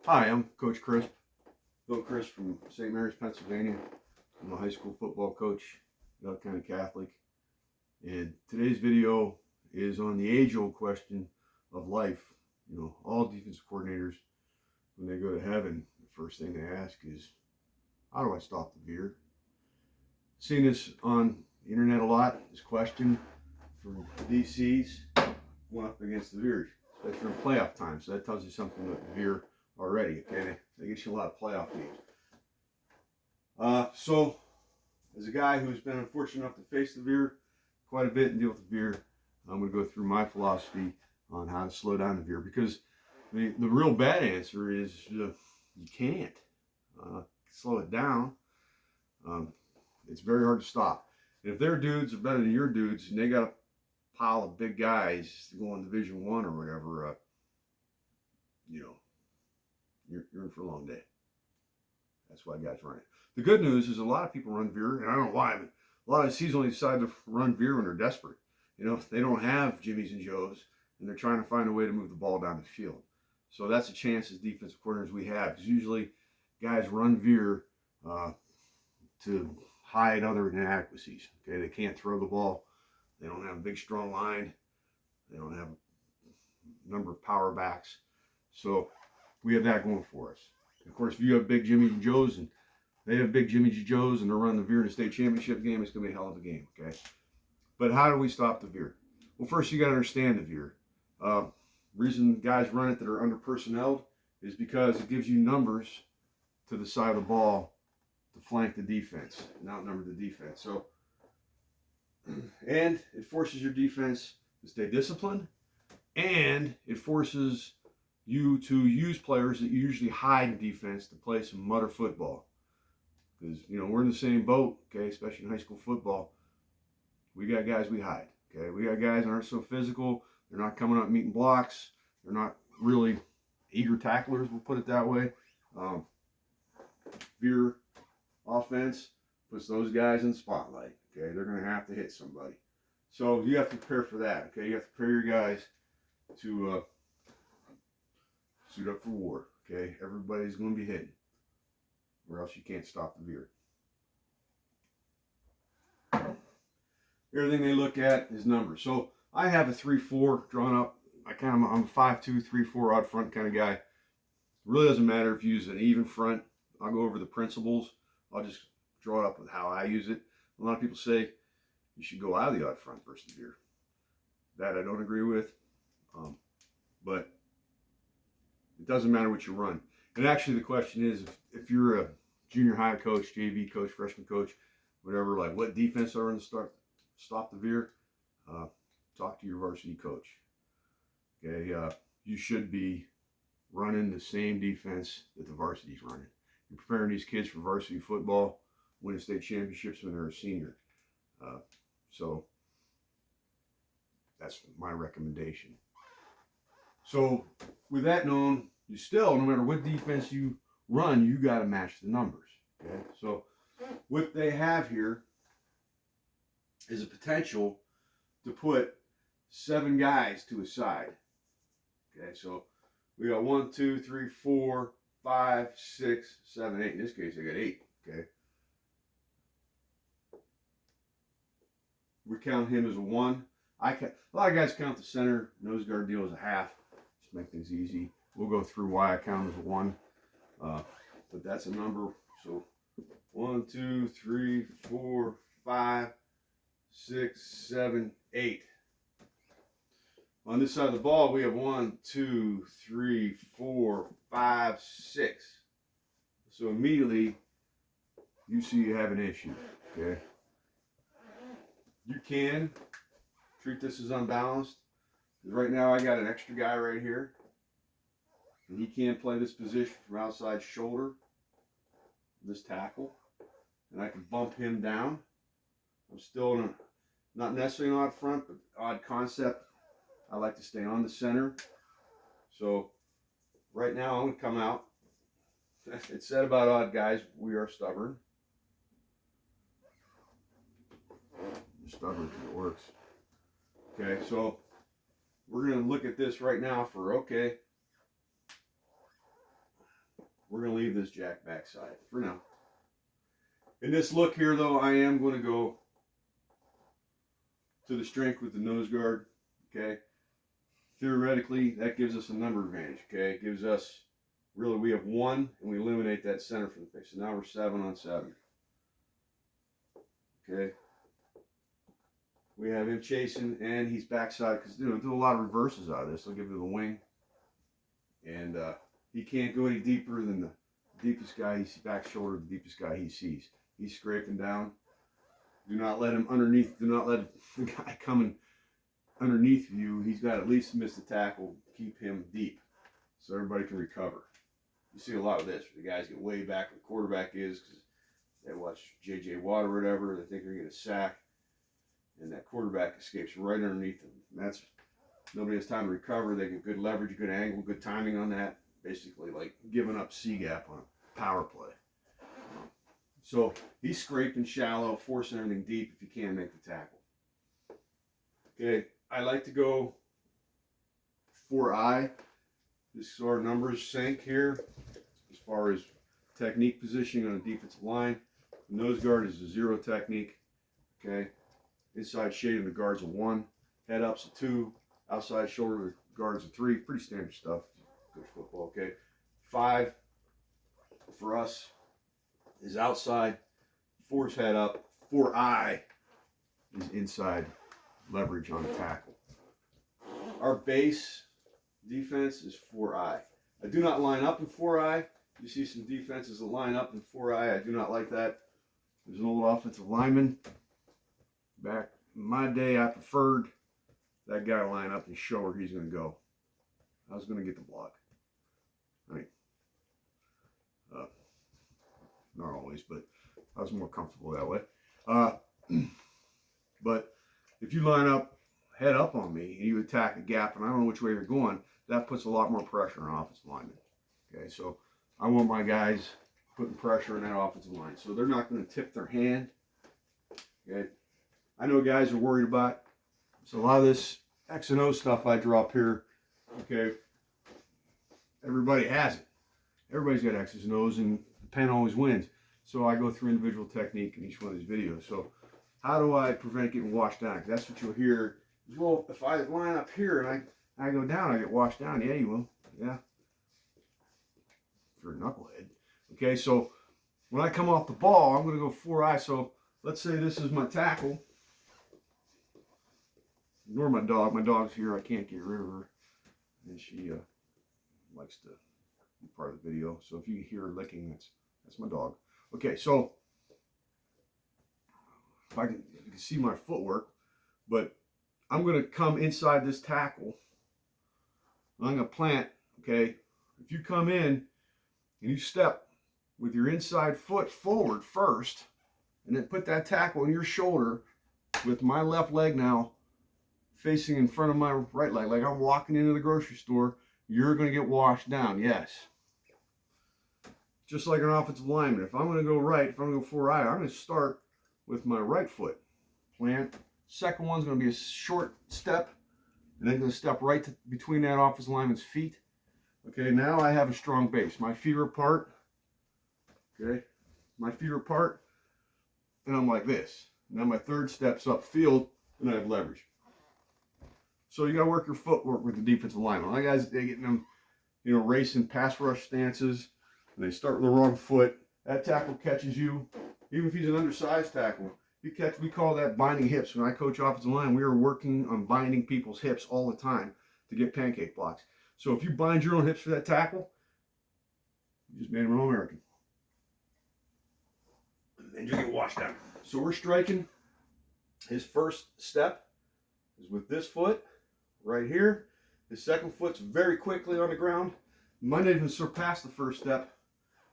Hi, I'm Coach Crisp, Bill Crisp from St. Mary's, Pennsylvania. I'm a high school football coach, Delaware County Catholic. And today's video is on the age-old question of life. You know, all defensive coordinators, when they go to heaven, the first thing they ask is, how do I stop the veer? Seen this on the internet a lot, this question from DCs going up against the veers, especially in playoff time. So that tells you something about the veer already. Okay, they get you a lot of playoff games. So as a guy who's been unfortunate enough to face the veer quite a bit and deal with the veer, I'm going to go through my philosophy on how to slow down the veer, because the real bad answer is you can't slow it down. It's very hard to stop. And if their dudes are better than your dudes and they got a pile of big guys to go on Division I or whatever, you're in for a long day. That's why guys run it. The good news is a lot of people run veer, and I don't know why, but a lot of C's only decide to run veer when they're desperate. You know, they don't have Jimmys and Joes, and they're trying to find a way to move the ball down the field. So that's a chance as defensive coordinators we have, because usually guys run veer to hide other inadequacies. Okay, they can't throw the ball. They don't have a big, strong line. They don't have a number of power backs. So we have that going for us. Of course, if you have big Jimmy and Joes and they have big Jimmy G. Joes and they're running the veer in a state championship game, it's going to be a hell of a game, okay? But how do we stop the veer? Well, first you got to understand the veer. Reason guys run it that are under personnel is because it gives you numbers to the side of the ball to flank the defense and outnumber the defense. So, and it forces your defense to stay disciplined, and it forces you to use players that you usually hide in defense to play some mutter football. Because, you know, we're in the same boat, okay, especially in high school football. We got guys we hide, okay? We got guys that aren't so physical. They're not coming up meeting blocks. They're not really eager tacklers, we'll put it that way. Veer offense puts those guys in the spotlight, okay? They're going to have to hit somebody. So you have to prepare for that, okay? You have to prepare your guys to suit up for war, okay? Everybody's going to be hitting, or else you can't stop the veer. Everything they look at is numbers. So I have a 3-4 drawn up. I'm a 5-2, 3-4 odd front kind of guy. It really doesn't matter if you use an even front. I'll go over the principles. I'll just draw it up with how I use it. A lot of people say you should go out of the odd front versus the veer. That I don't agree with. But it doesn't matter what you run. And actually the question is, if you're a junior high coach, JV coach, freshman coach, whatever, like what defense are going to stop the veer, talk to your varsity coach. Okay, you should be running the same defense that the varsity's running. You're preparing these kids for varsity football, winning state championships when they're a senior. So that's my recommendation. So with that known, you still, no matter what defense you run, you got to match the numbers. Okay, so what they have here is a potential to put 7 guys to a side. Okay, so we got 1, 2, 3, 4, 5, 6, 7, 8. In this case, I got 8. Okay, we count him as a 1. A lot of guys count the center nose guard deal as a half. Just make things easy. We'll go through why I count him as a 1. But that's a number. So 1, 2, 3, 4, 5, 6, 7, 8. On this side of the ball, we have 1, 2, 3, 4, 5, 6. So immediately, you see you have an issue, okay? You can treat this as unbalanced. Right now, I got an extra guy right here. And he can't play this position from outside shoulder, this tackle. And I can bump him down. I'm still in a, not necessarily an odd front, but odd concept. I like to stay on the center. So right now I'm going to come out. It's said about odd guys, we are stubborn. We're stubborn because it works. Okay, so we're going to look at this right now for, okay, We're going to leave this jack backside for now. In this look here, though, I am going to go to the strength with the nose guard. Okay. Theoretically, that gives us a number advantage. Okay. It gives us, really, we have 1, and we eliminate that center for the face. So now we're 7 on 7. Okay. We have him chasing, and he's backside because do a lot of reverses out of this. I'll give you the wing, and he can't go any deeper than the deepest guy he's back shoulder, the deepest guy he sees. He's scraping down. Do not let him underneath. Do not let the guy coming underneath you. He's got to at least miss the tackle. Keep him deep so everybody can recover. You see a lot of this. The guys get way back where the quarterback is because they watch J.J. Watt or whatever. They think they're going to get a sack. And that quarterback escapes right underneath them. That's nobody has time to recover. They get good leverage, good angle, good timing on that. Basically, like giving up C gap on a power play. So he's scraping shallow, forcing everything deep if you can't make the tackle. Okay, I like to go 4-eye. Just so our numbers sync here as far as technique positioning on a defensive line. The nose guard is a 0 technique. Okay. Inside shading the guard's a 1, head up's a 2, outside shoulder the guard's a 3. Pretty standard stuff. Good football, okay. 5 for us is outside, 4's head up, 4-eye is inside leverage on the tackle. Our base defense is 4-eye. I do not line up in 4-eye. You see some defenses that line up in 4-eye. I do not like that. There's an old offensive lineman. Back in my day, I preferred that guy line up and show where he's going to go. I was going to get the block. I mean, not always, but I was more comfortable that way. But if you line up, head up on me, and you attack a gap, and I don't know which way you're going, that puts a lot more pressure on offensive linemen. Okay, so I want my guys putting pressure on that offensive line. So they're not going to tip their hand. Okay. I know guys are worried about, so a lot of this X and O stuff I draw up here, okay, everybody has it. Everybody's got X's and O's, and the pen always wins. So I go through individual technique in each one of these videos. So how do I prevent getting washed down? Because that's what you'll hear. Well, if I line up here and I go down, I get washed down. Yeah, you will. Yeah. If you're a knucklehead. Okay, so when I come off the ball, I'm going to go 4-eye. So let's say this is my tackle. Ignore my dog. My dog's here. I can't get rid of her. And she likes to be part of the video. So if you hear her licking, that's my dog. Okay, so if you can see my footwork, but I'm going to come inside this tackle. I'm going to plant, okay? If you come in and you step with your inside foot forward first, and then put that tackle on your shoulder with my left leg now facing in front of my right leg, like I'm walking into the grocery store, you're going to get washed down, yes. Just like an offensive lineman. If I'm going to go right, if I'm going to go 4-eye, I'm going to start with my right foot. Plant. Second one's going to be a short step, and then going to step right between that offensive lineman's feet. Okay, now I have a strong base. My feet are apart. Okay, my feet are apart, and I'm like this. Now my third step's upfield, and I have leverage. So you got to work your footwork with the defensive lineman. A lot of guys, they get them, racing pass rush stances, and they start with the wrong foot. That tackle catches you, even if he's an undersized tackle. We call that binding hips. When I coach offensive line, we are working on binding people's hips all the time to get pancake blocks. So if you bind your own hips for that tackle, you just made him an All-American. And you get washed out. So we're striking. His first step is with this foot right here. His second foot's very quickly on the ground. Might not even surpass the first step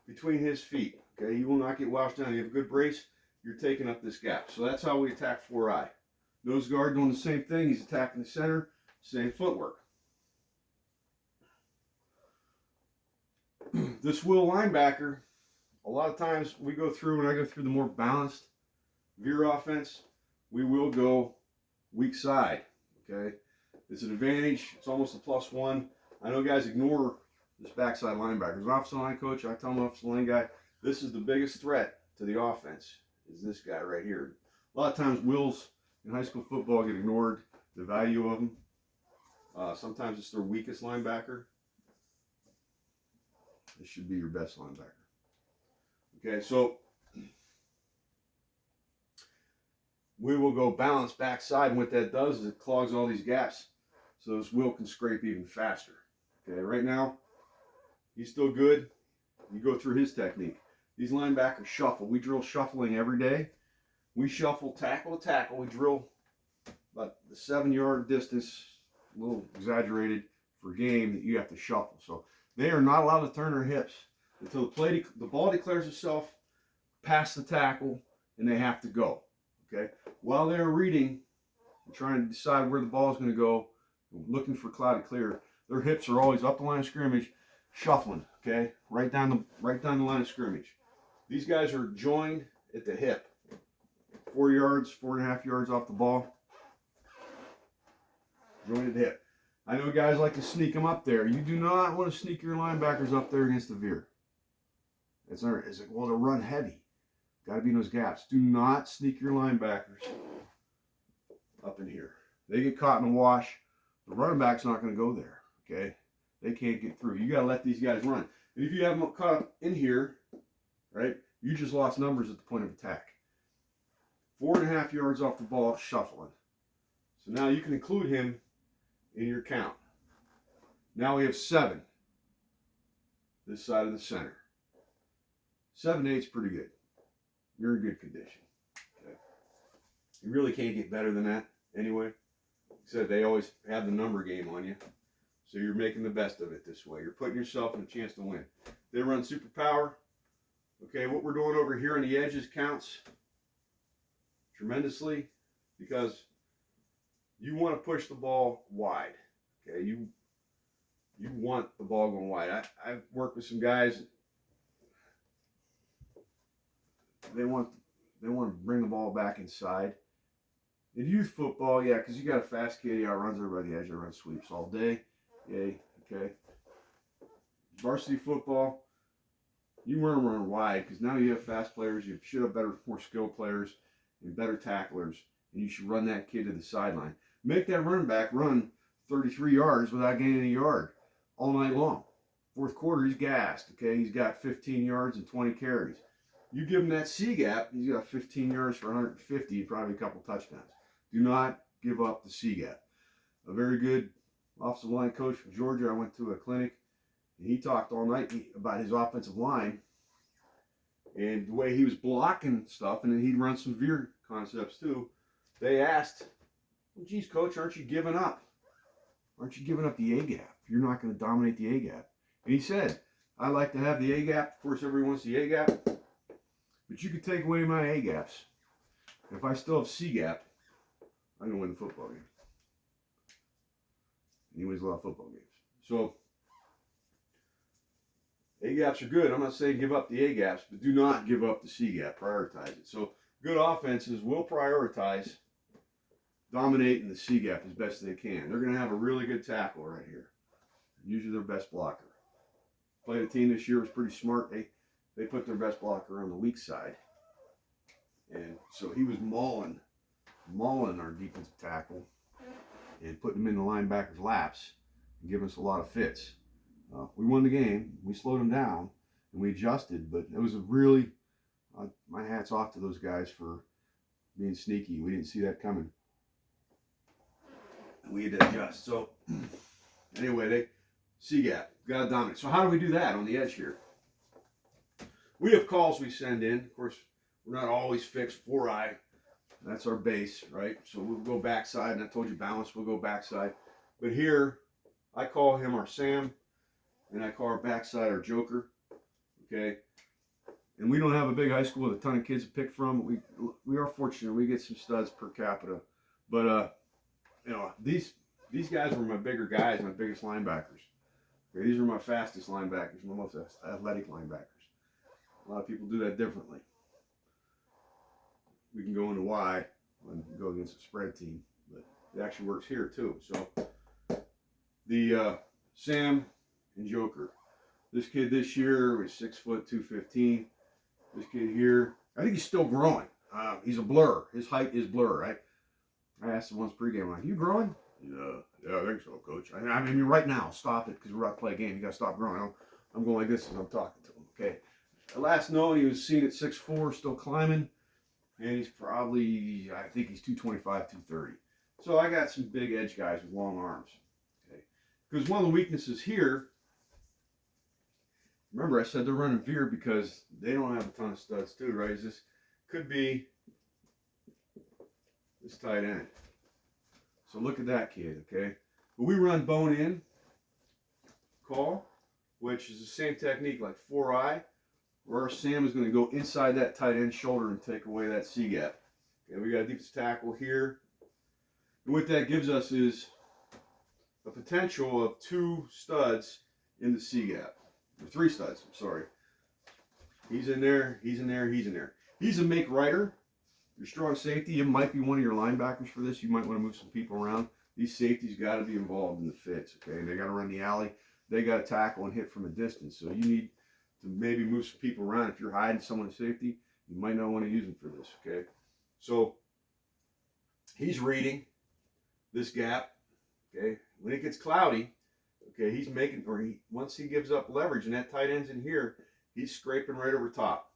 between his feet. Okay, you will not get washed down. You have a good brace. You're taking up this gap. So that's how we attack 4-eye. Nose guard doing the same thing. He's attacking the center. Same footwork. This will linebacker, a lot of times we go through, when I go through the more balanced veer offense, we will go weak side. Okay, it's an advantage. It's almost a +1. I know guys ignore this backside linebacker. As an offensive line coach, I tell my offensive line guy, this is the biggest threat to the offense, is this guy right here. A lot of times wills in high school football get ignored, the value of them. Sometimes it's their weakest linebacker. This should be your best linebacker. Okay, so we will go balance backside, and what that does is it clogs all these gaps so this wheel can scrape even faster. Okay, right now, he's still good. You go through his technique. These linebackers shuffle. We drill shuffling every day. We shuffle tackle to tackle. We drill about the 7-yard distance, a little exaggerated for game, that you have to shuffle. So they are not allowed to turn their hips until the ball declares itself past the tackle, and they have to go. Okay, while they're reading and trying to decide where the ball is going to go, looking for cloudy clear, their hips are always up the line of scrimmage, shuffling. Okay, right down the line of scrimmage. These guys are joined at the hip, 4 yards, 4.5 yards off the ball, joined at the hip. I know guys like to sneak them up there. You do not want to sneak your linebackers up there against the veer. It's like, well, they'll run heavy. Got to be in those gaps. Do not sneak your linebackers up in here. They get caught in a wash. The running back's not going to go there. Okay, they can't get through. You got to let these guys run. And if you have them caught up in here, right, you just lost numbers at the point of attack. 4.5 yards off the ball, shuffling. So now you can include him in your count. Now we have 7 this side of the center. 7/8 is pretty good. You're in good condition. Okay. You really can't get better than that anyway. Except they always have the number game on you. So you're making the best of it this way. You're putting yourself in a chance to win. They run super power. Okay, what we're doing over here on the edges counts tremendously because you want to push the ball wide. Okay, you want the ball going wide. I've worked with some guys. They want to bring the ball back inside. In youth football, yeah, because you got a fast kid, he outruns everybody, he runs sweeps all day. Yay, okay. Varsity football, you want to run wide because now you have fast players, you should have better, more skilled players and better tacklers, and you should run that kid to the sideline. Make that running back run 33 yards without gaining a yard all night long. Fourth quarter, he's gassed, okay? He's got 15 yards and 20 carries. You give him that C gap, he's got 15 yards for 150, probably a couple touchdowns. Do not give up the C gap. A very good offensive line coach from Georgia, I went to a clinic, and he talked all night about his offensive line and the way he was blocking stuff, and then he'd run some veer concepts too. They asked, well, geez, coach, aren't you giving up? Aren't you giving up the A gap? You're not going to dominate the A gap. And he said, I like to have the A gap. Of course, everyone wants the A gap. But you could take away my A gaps. If I still have C gap, I'm going to win the football game. And he wins a lot of football games. So, A gaps are good. I'm not saying give up the A gaps, but do not give up the C gap. Prioritize it. So, good offenses will prioritize dominating the C gap as best they can. They're going to have a really good tackle right here. Usually their best blocker. Played a team this year was pretty smart. They put their best blocker on the weak side. And so he was mauling our defensive tackle and putting him in the linebacker's laps and giving us a lot of fits. We won the game. We slowed them down and we adjusted, but it was a really, my hat's off to those guys for being sneaky. We didn't see that coming. We had to adjust. So anyway, C gap, got to dominate. So how do we do that on the edge here? We have calls we send in. Of course, we're not always fixed 4-eye. That's our base, right? So we'll go backside, and I told you balance, we'll go backside. But here, I call him our Sam, and I call our backside our Joker, okay? And we don't have a big high school with a ton of kids to pick from. We are fortunate. We get some studs per capita. But, you know, these guys were my bigger guys, my biggest linebackers. Okay, these are my fastest linebackers, my most athletic linebackers. A lot of people do that differently. We can go into Y and go against a spread team, but it actually works here too. So the Sam and Joker. This kid this year was 6 foot 215. This kid here, I think he's still growing. He's a blur. His height is blur, right? I asked him once pregame, I'm like, you growing? Yeah, I think so, coach. I mean, right now, stop it because we're about to play a game. You got to stop growing. I'm going like this as I'm talking to him, okay? Last known, he was seen at 6'4", still climbing. And he's probably, I think he's 225, 230. So I got some big edge guys with long arms. Okay? Because one of the weaknesses here, remember I said they're running veer because they don't have a ton of studs too, right? This could be this tight end. So look at that kid, okay? But we run bone in call, which is the same technique like 4-eye, where our Sam is going to go inside that tight end shoulder and take away that C gap. Okay, we got a defensive tackle here. And what that gives us is a potential of 2 studs in the C gap. Or 3 studs, I'm sorry. He's in there, he's in there, he's in there. He's a make righter. Your strong safety, it might be one of your linebackers for this. You might want to move some people around. These safeties got to be involved in the fits, okay? They got to run the alley. They got to tackle and hit from a distance. So you need to maybe move some people around. If you're hiding someone's safety, you might not want to use them for this, okay? So he's reading this gap, okay? When it gets cloudy, okay, he's making, or once he gives up leverage and that tight end's in here, he's scraping right over top.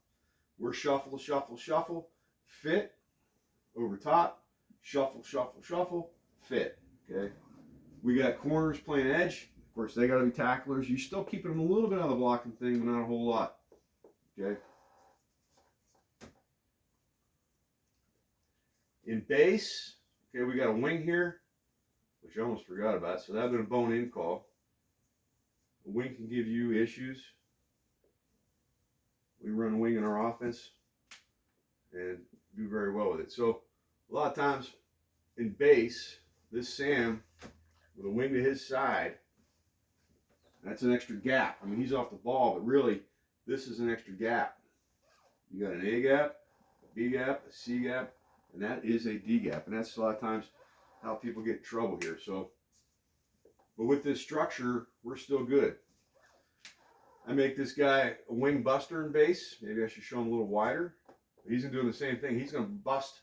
We're shuffle, shuffle, shuffle, fit, over top, shuffle, shuffle, shuffle, fit, okay? We got corners playing edge. Of course, they got to be tacklers. You're still keeping them a little bit out of the blocking thing, but not a whole lot. Okay. In base, okay, we got a wing here, which I almost forgot about. So that would have been a bone-in call. A wing can give you issues. We run wing in our offense and do very well with it. So a lot of times in base, this Sam with a wing to his side, that's an extra gap. I mean, he's off the ball, but really, this is an extra gap. You got an A gap, a B gap, a C gap, and that is a D gap. And that's a lot of times how people get in trouble here. So, but with this structure, we're still good. I make this guy a wing buster in base. Maybe I should show him a little wider. He's doing the same thing. He's going to bust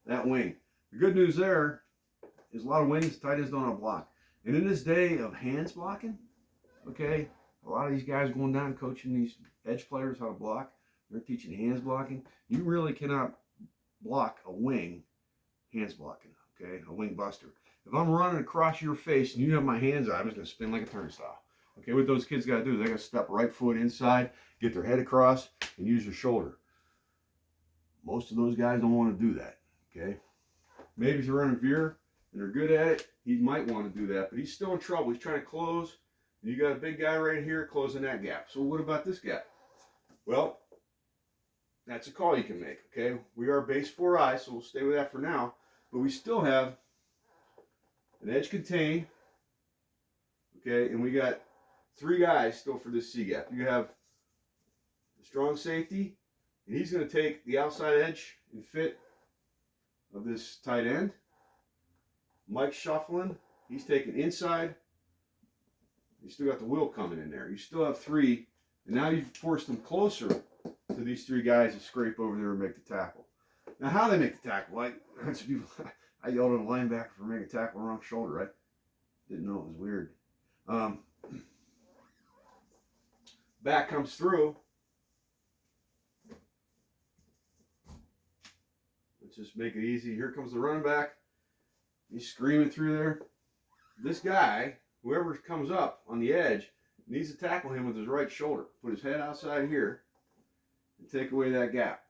that wing. The good news there is a lot of wings, tight ends don't have block. And in this day of hands blocking, okay, a lot of these guys going down coaching these edge players how to block. They're teaching hands blocking. You really cannot block a wing hands blocking, okay, a wing buster. If I'm running across your face and you have my hands out, I'm just going to spin like a turnstile. Okay, what those kids got to do is they got to step right foot inside, get their head across, and use their shoulder. Most of those guys don't want to do that, okay? Maybe if you're running veer and they're good at it, he might want to do that, but he's still in trouble. He's trying to close. You got a big guy right here closing that gap. So what about this gap? Well, that's a call you can make, okay? We are base 4-eye, so we'll stay with that for now. But we still have an edge contain, okay? And we got 3 guys still for this C gap. You have the strong safety, and he's going to take the outside edge and fit of this tight end. Mike's shuffling. He's taking inside. You still got the will coming in there. You still have 3, and now you've forced them closer to these 3 guys to scrape over there and make the tackle. Now, how they make the tackle? I yelled at a linebacker for making a tackle wrong shoulder, right? Didn't know it was weird. Back comes through. Let's just make it easy. Here comes the running back. He's screaming through there. This guy, whoever comes up on the edge, needs to tackle him with his right shoulder. Put his head outside here and take away that gap.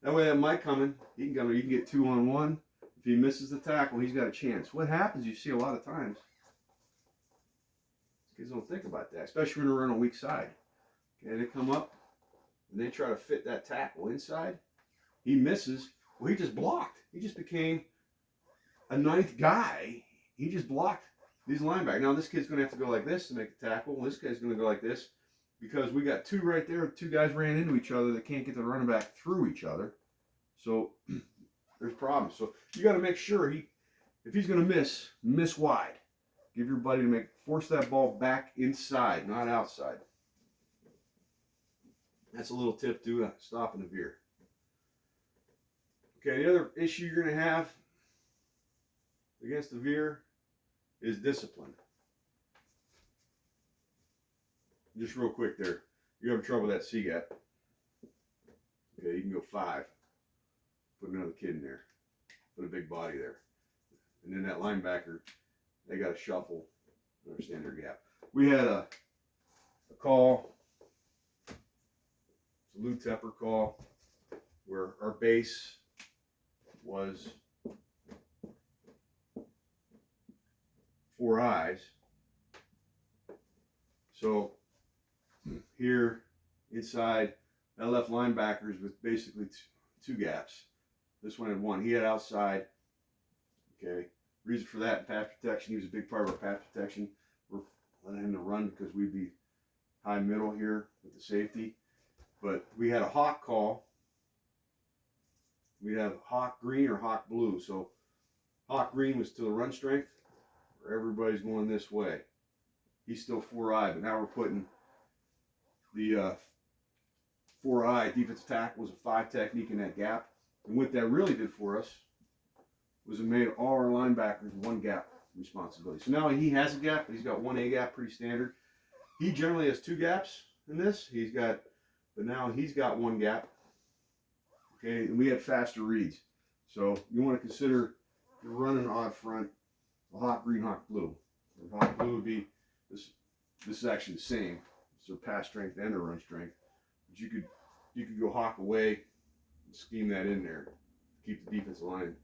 That way that Mike coming, he can get 2-on-1. If he misses the tackle, he's got a chance. What happens, you see a lot of times, kids don't think about that, especially when they're on a weak side. Okay, they come up and they try to fit that tackle inside. He misses. Well, he just blocked. He just became a 9th guy. He just blocked these linebackers. Now this kid's going to have to go like this to make the tackle. Well, this guy's going to go like this because we got 2 right there. 2 guys ran into each other that can't get the running back through each other. So there's problems. So you got to make sure if he's going to miss wide. Give your buddy to force that ball back inside, not outside. That's a little tip to stopping the veer. Okay, the other issue you're going to have against the veer is discipline. Just real quick there, you're having trouble with that C gap. Okay, you can go 5. Put another kid in there. Put a big body there. And then that linebacker, they got to shuffle, understand their gap. We had a call, it's a Lou Tepper call, where our base was 4 eyes. So here inside, that left linebacker is with basically 2 gaps. This one had 1. He had outside. Okay. Reason for that, pass protection. He was a big part of our pass protection. We're letting him to run because we'd be high middle here with the safety. But we had a hawk call. We'd have hawk green or hawk blue. So hawk green was to the run strength, where everybody's going this way. He's still 4-eye, but now we're putting the 4-eye defensive tackle was a 5 technique in that gap. And what that really did for us was it made all our linebackers 1 gap responsibility. So now he has a gap, but he's got 1 A gap, pretty standard. He generally has 2 gaps in this. But now he's got 1 gap. Okay, and we had faster reads. So you want to consider you're running odd front, a hawk green, hawk blue. The hawk blue would be this is actually the same. So pass strength and a run strength. But you could go hawk away and scheme that in there. Keep the defensive line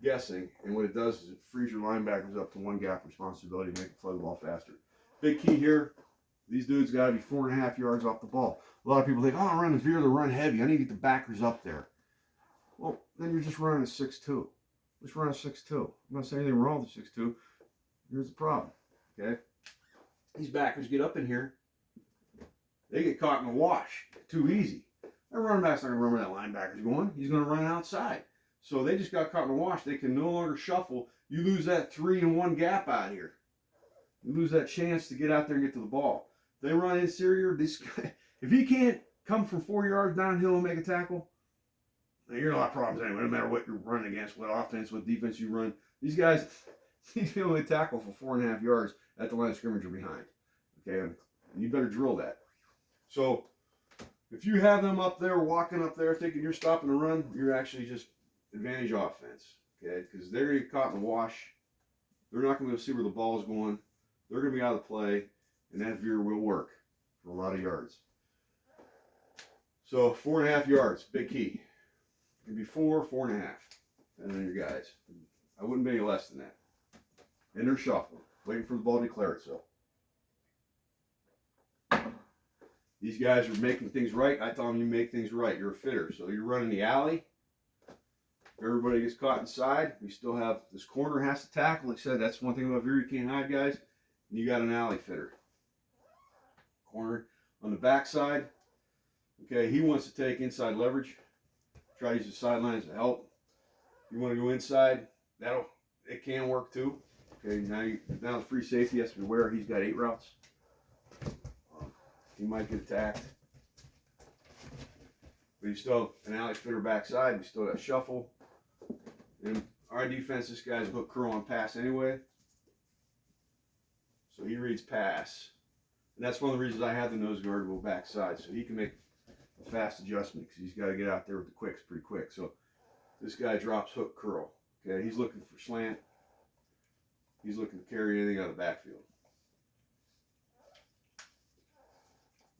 guessing, and what it does is it frees your linebackers up to 1 gap responsibility to make it flow the ball faster. Big key here, these dudes got to be 4.5 yards off the ball. A lot of people think, oh, I'm running veer to run heavy. I need to get the backers up there. Well, then you're just running a 6-2. Just run a 6-2. I'm not saying anything wrong with the 6-2. Here's the problem, okay? These backers get up in here, they get caught in the wash too easy. That running back's not going to run where that linebacker's going. He's going to run outside. So they just got caught in the wash. They can no longer shuffle. You lose that 3-1 gap out here. You lose that chance to get out there and get to the ball. If they run interior, this guy, if he can't come from 4 yards downhill and make a tackle, you're a lot of problems anyway. No matter what you're running against, what offense, what defense you run. These guys need to be able to tackle for 4.5 yards at the line of scrimmage or behind. Okay, and you better drill that. So if you have them up there, walking up there, thinking you're stopping the run, you're actually just advantage offense, okay? Because they're going to get caught in the wash. They're not going to be able to see where the ball is going. They're going to be out of the play, and that veer will work for a lot of yards. So 4.5 yards, big key. It can be 4, 4.5, and then your guys. I wouldn't be any less than that. And they're shuffling, waiting for the ball to declare itself. These guys are making things right. I tell them you make things right. You're a fitter. So you're running the alley. Everybody gets caught inside. We still have this corner has to tackle. Like I said, that's one thing about veer, you can't hide, guys. And you got an alley fitter. Corner on the backside. Okay, he wants to take inside leverage. Try to use the sidelines to help. You want to go inside, it can work too. Okay, now the free safety has to be aware he's got 8 routes. He might get attacked. But you still have an alley fitter backside. You still got shuffle. And our defense, this guy's hook curl on pass anyway. So he reads pass. And that's one of the reasons I had the nose guard go backside. So he can make a fast adjustment because he's got to get out there with the quicks pretty quick. So this guy drops hook curl. Okay, he's looking for slant. He's looking to carry anything out of the backfield.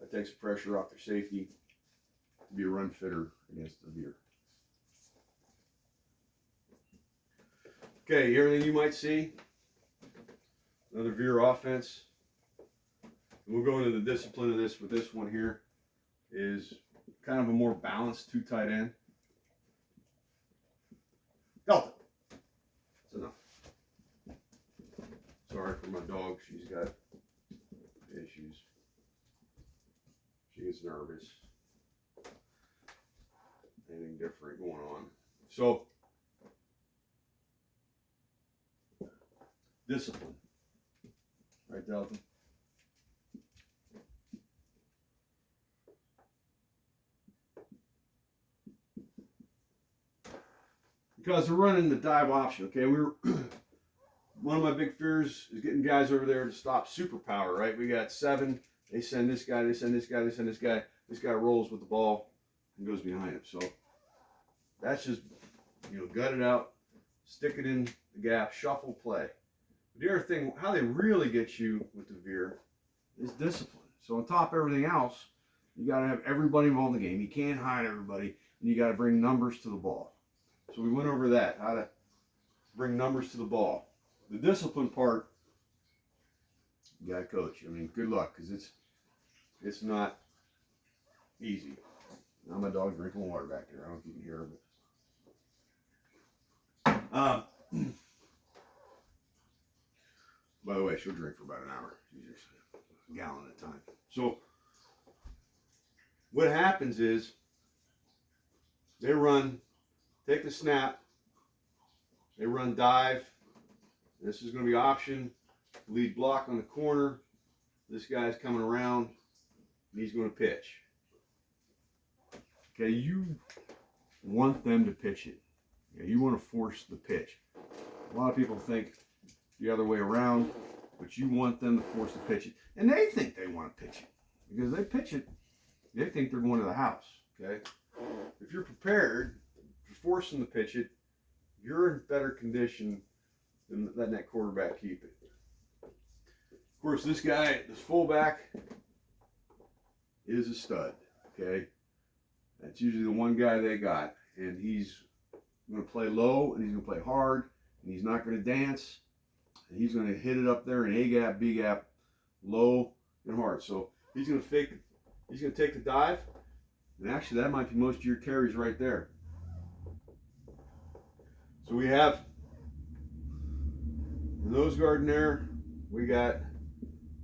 That takes the pressure off their safety to be a run fitter against the veer. Okay, everything you might see. Another veer offense. And we'll go into the discipline of this with this one here. Is kind of a more balanced 2 tight end. Delta. That's enough. Sorry for my dog. She's got issues. She gets nervous. Anything different going on. So, discipline. Right, Delta? Because they're running the dive option, okay? One of my big fears is getting guys over there to stop superpower, right? We got 7. They send this guy, they send this guy, they send this guy. This guy rolls with the ball and goes behind him. So that's just, gut it out, stick it in the gap, shuffle, play. The other thing, how they really get you with the veer is discipline. So on top of everything else, you got to have everybody involved in the game. You can't hide everybody, and you got to bring numbers to the ball. So we went over that, how to bring numbers to the ball. The discipline part, you got to coach. I mean, good luck, because it's not easy. Now my dog's drinking water back there. I don't know if you can hear her. By the way, she'll drink for about an hour. She's just a gallon at a time. So what happens is they run, take the snap, they run dive. This is going to be option, lead block on the corner. This guy's coming around, and he's going to pitch. Okay, you want them to pitch it. You want to force the pitch. A lot of people think the other way around, but you want them to force the pitch it. And they think they want to pitch it. Because they pitch it, they think they're going to the house. Okay? If you're prepared for forcing the pitch it, you're in better condition than letting that quarterback keep it. Of course, this guy, this fullback, is a stud. Okay? That's usually the one guy they got. And he's going to play low, and he's going to play hard, and he's not going to dance. And he's going to hit it up there in A gap, B gap, low and hard. So he's going to fake it. He's going to take the dive. And actually, that might be most of your carries right there. So we have the nose guard in there. We got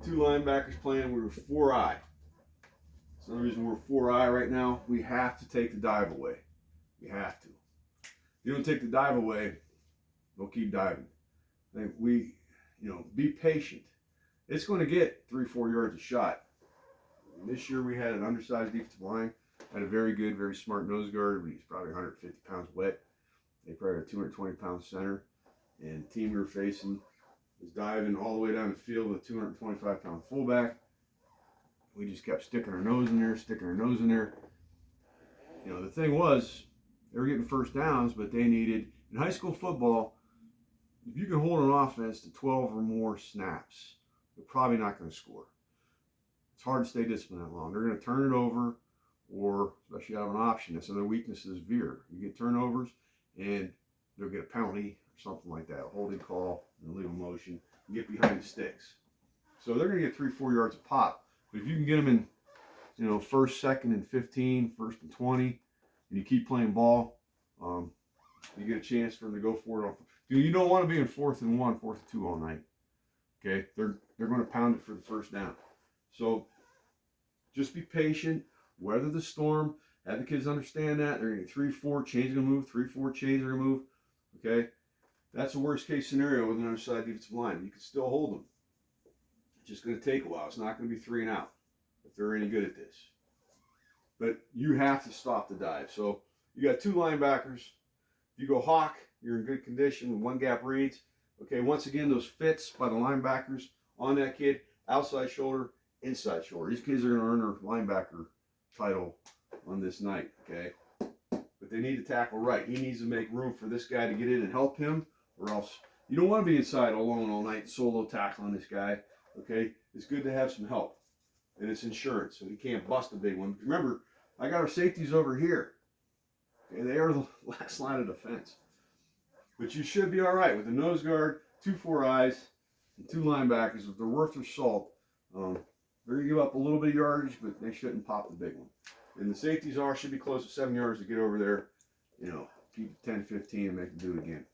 2 linebackers playing. We were 4-eye. That's another reason we're 4-eye right now. We have to take the dive away. We have to. If you don't take the dive away, they'll keep diving. Be patient. It's going to get 3-4 yards a shot. And this year we had an undersized defensive line, had a very good, very smart nose guard, but he's probably 150 pounds wet. They probably had a 220-pound center, and the team we were facing was diving all the way down the field with a 225-pound fullback. We just kept sticking our nose in there, The thing was, they were getting first downs, but they needed, in high school football, if you can hold an offense to 12 or more snaps, they're probably not going to score. It's hard to stay disciplined that long. They're going to turn it over, or especially out of an option. That's another weakness is veer. You get turnovers, and they'll get a penalty or something like that, a holding call, and legal motion, and get behind the sticks. So they're going to get 3-4 yards a pop. But if you can get them in, first, second, and 15, first and 20, and you keep playing ball, you get a chance for them to go for it. You don't want to be in 4th and 1, 4th and 2 all night. Okay, they're going to pound it for the first down. So just be patient, weather the storm. Have the kids understand that they're going to get 3-4 chains are going to move, 3-4 chains are going to move. Okay, that's the worst case scenario with an underside defensive line. You can still hold them. It's just going to take a while. It's not going to be 3 and out if they're any good at this. But you have to stop the dive. So you got 2 linebackers. If you go hawk, you're in good condition. 1 gap reads. Okay, once again, those fits by the linebackers on that kid, outside shoulder, inside shoulder. These kids are going to earn their linebacker title on this night, okay? But they need to tackle right. He needs to make room for this guy to get in and help him, or else you don't want to be inside alone all night solo tackling this guy, okay? It's good to have some help, and it's insurance, so he can't bust a big one. Remember, I got our safeties over here. Okay, they are the last line of defense. But you should be all right with a nose guard, 2 4-eyes, and 2 linebackers. If they're worth their salt, they're going to give up a little bit of yardage, but they shouldn't pop the big one. And the safeties should be close to 7 yards to get over there. Keep 10, 15 and make them do it again.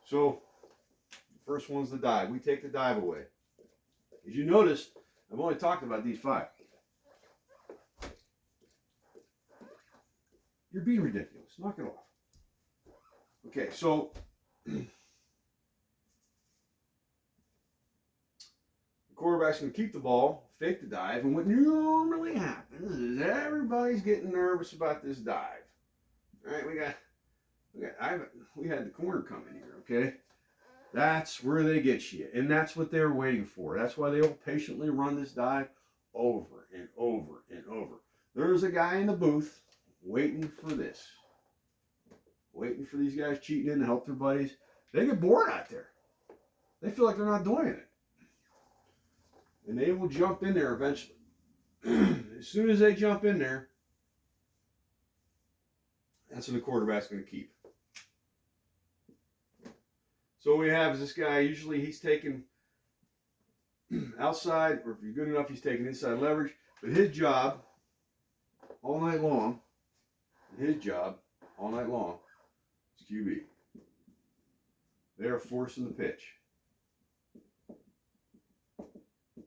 So, the first one's the dive. We take the dive away. As you noticed, I've only talked about these 5. You're being ridiculous. Knock it off. Okay, so quarterback's going to keep the ball, fake the dive, and what normally happens is everybody's getting nervous about this dive. All right, we had the corner come in here, okay? That's where they get you, and that's what they're waiting for. That's why they will patiently run this dive over and over and over. There's a guy in the booth waiting for this, waiting for these guys cheating in to help their buddies. They get bored out there. They feel like they're not doing it. And they will jump in there eventually. As soon as they jump in there, that's when the quarterback's going to keep. So what we have is this guy, usually he's taking outside, or if you're good enough, he's taking inside leverage. But his job all night long is QB. They are forcing the pitch.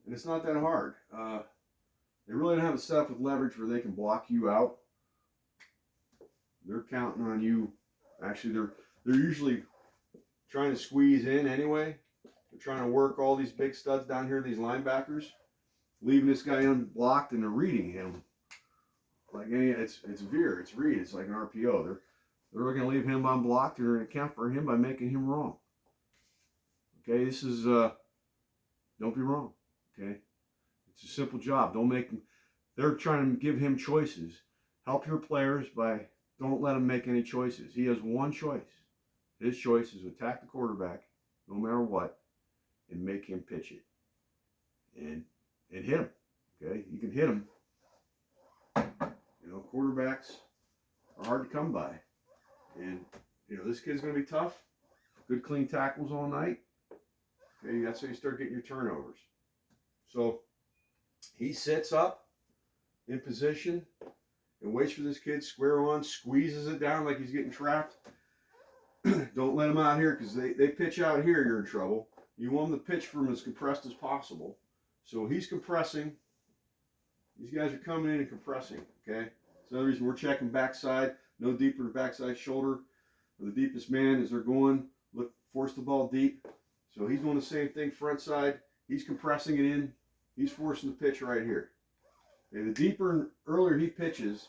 And it's not that hard. They really don't have it set up with leverage where they can block you out. They're counting on you. Actually, they're usually trying to squeeze in anyway. They're trying to work all these big studs down here, these linebackers, leaving this guy unblocked, and they're reading him. Like it's veer, it's read, it's like an RPO. They're going to leave him unblocked, and they're going to count for him by making him wrong. Okay, this is don't be wrong. Okay, it's a simple job. They're trying to give him choices. Help your players by don't let him make any choices. He has one choice. His choice is to attack the quarterback, no matter what, and make him pitch it. And hit him. Okay, you can hit him. You know, quarterbacks are hard to come by. And, you know, this kid's going to be tough. Good clean tackles all night. Okay, that's how you start getting your turnovers. So he sits up in position and waits for this kid, square on, squeezes it down like he's getting trapped. Don't let him out here, because they pitch out here, you're in trouble. You want him to pitch for him as compressed as possible. So he's compressing. These guys are coming in and compressing, okay? So the reason we're checking backside, no deeper backside shoulder. The deepest man as they're going, force the ball deep. So he's doing the same thing front side. He's compressing it in. He's forcing the pitch right here. Okay, the deeper and earlier he pitches,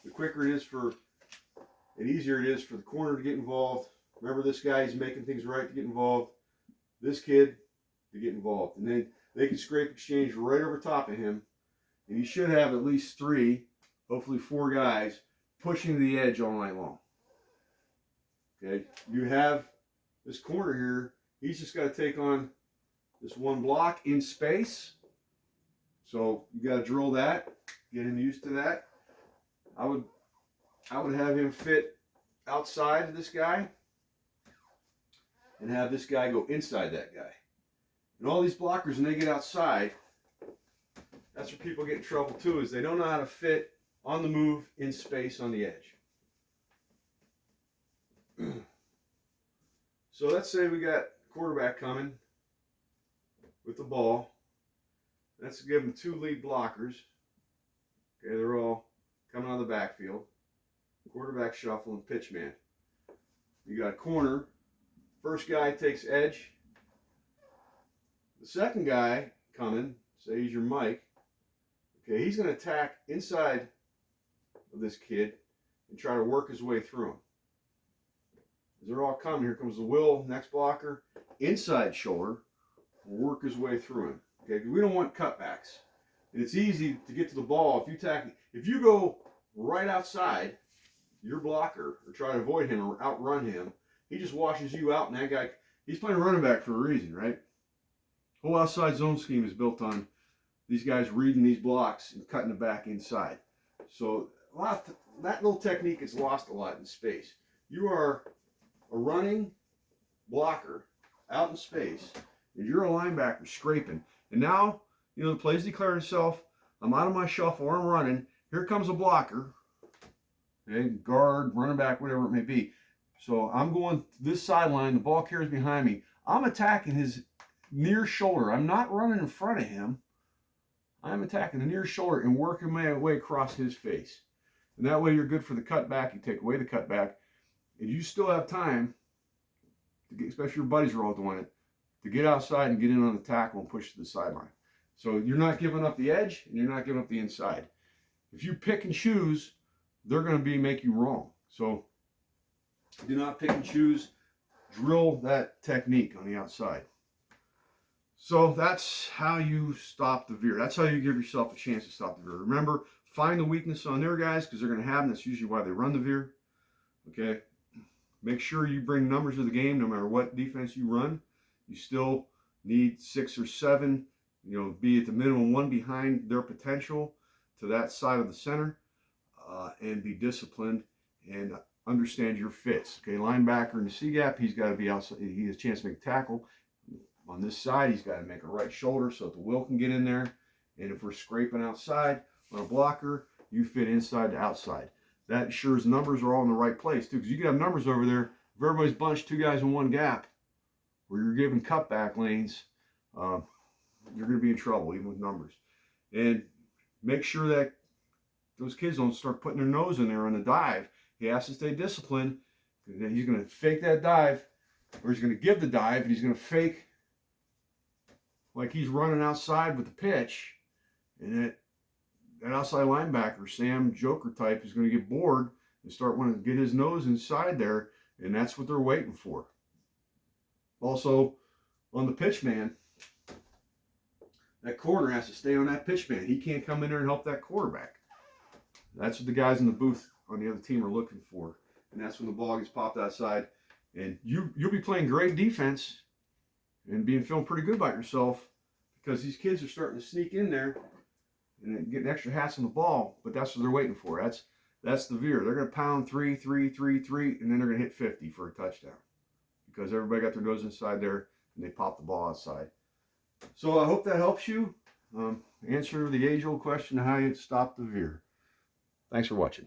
the quicker it is and easier it is for the corner to get involved. Remember, this guy, he's making things right to get involved. This kid to get involved. And then they can scrape exchange right over top of him. And you should have at least 3, hopefully 4 guys pushing the edge all night long. Okay, you have this corner here. He's just got to take on this one block in space. So you got to drill that, get him used to that. I would have him fit outside of this guy and have this guy go inside that guy. And all these blockers, when they get outside, that's where people get in trouble too, is they don't know how to fit on the move in space on the edge. So let's say we got quarterback coming with the ball. Let's give him 2 lead blockers. Okay, they're all coming out of the backfield. Quarterback shuffle and pitch man. You got a corner. First guy takes edge. The second guy coming, say he's your Mike. Okay, he's going to attack inside of this kid and try to work his way through him. As they're all coming, here comes the Will, next blocker, inside shoulder, will work his way through him. Okay, because we don't want cutbacks. And it's easy to get to the ball if you go right outside your blocker or try to avoid him or outrun him, he just washes you out, and that guy, he's playing running back for a reason, right? Whole outside zone scheme is built on these guys reading these blocks and cutting it back inside. So that little technique is lost a lot in space. You are a running blocker out in space, and you're a linebacker scraping. And now, you know, the play's declared itself. I'm out of my shuffle, or I'm running. Here comes a blocker. Okay, guard, running back, whatever it may be. So I'm going this sideline. The ball carries behind me. I'm attacking his near shoulder. I'm not running in front of him. I'm attacking the near shoulder and working my way across his face. And that way you're good for the cutback. You take away the cutback, and you still have time to get, especially your buddies are all doing it, to get outside and get in on the tackle and push to the sideline. So you're not giving up the edge and you're not giving up the inside. If you pick and choose, they're going to make you wrong. So do not pick and choose. Drill that technique on the outside. So that's how you stop the veer. That's how you give yourself a chance to stop the veer. Remember, find the weakness on their guys, because they're going to have them. That's usually why they run the veer. Okay. Make sure you bring numbers to the game no matter what defense you run. You still need 6 or 7, be at the minimum 1 behind their potential to that side of the center, and be disciplined and understand your fits. Okay, linebacker in the C gap, he's got to be outside. He has a chance to make a tackle. On this side, he's got to make a right shoulder so that the will can get in there. And if we're scraping outside on a blocker, you fit inside to outside. That ensures numbers are all in the right place too, because you can have numbers over there. If everybody's bunched 2 guys in 1 gap, where you're giving cutback lanes, you're going to be in trouble even with numbers. And make sure that those kids don't start putting their nose in there on the dive. He has to stay disciplined. He's going to fake that dive, or he's going to give the dive, and he's going to fake like he's running outside with the pitch, and that outside linebacker, Sam Joker type, is going to get bored and start wanting to get his nose inside there, and that's what they're waiting for. Also, on the pitch man, that corner has to stay on that pitch man. He can't come in there and help that quarterback. That's what the guys in the booth on the other team are looking for, and that's when the ball gets popped outside, and you'll be playing great defense and feeling pretty good about yourself, because these kids are starting to sneak in there and getting extra hats on the ball, but that's what they're waiting for. That's the veer. They're going to pound 3, 3, 3, 3, and then they're going to hit 50 for a touchdown, because everybody got their nose inside there and they pop the ball outside. So I hope that helps you answer the age-old question of how you stop the veer. Thanks for watching.